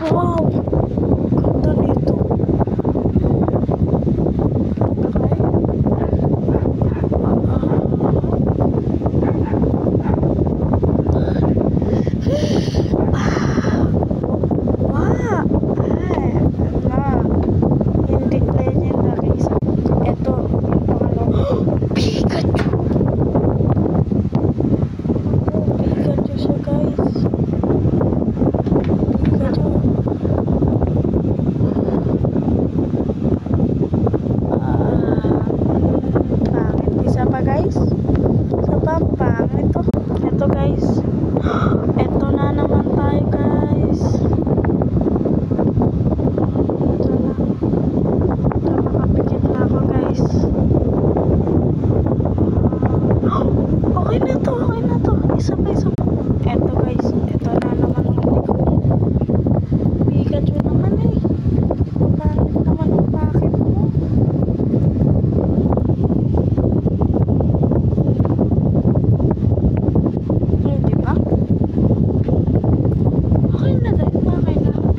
Wow! Ganda nito. Ito guys, ito na naman tayo guys. Nakapikit na ako guys. Okay na to, okay na to. Isa pa. Ito guys, ito na naman huli ko. Pikachu naman eh. Bakit naman ang bakit mo?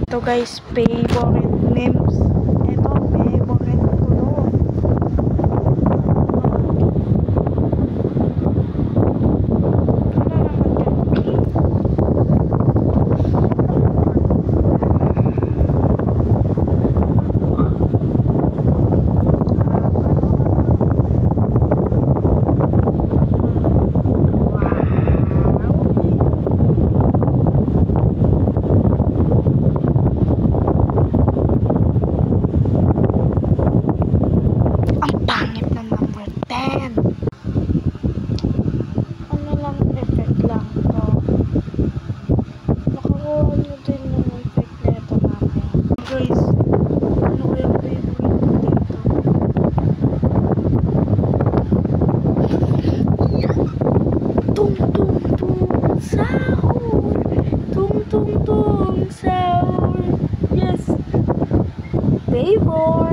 Ito guys, favorite memes. Ito, favorite ko doon. Ano lang, effect lang to. Makakuha nyo din yung effect na ito mamaya. Guys, ano kaya favorite ko dito? Tung tung tung sahur. Tung tung tung sahur. Yes. Favor.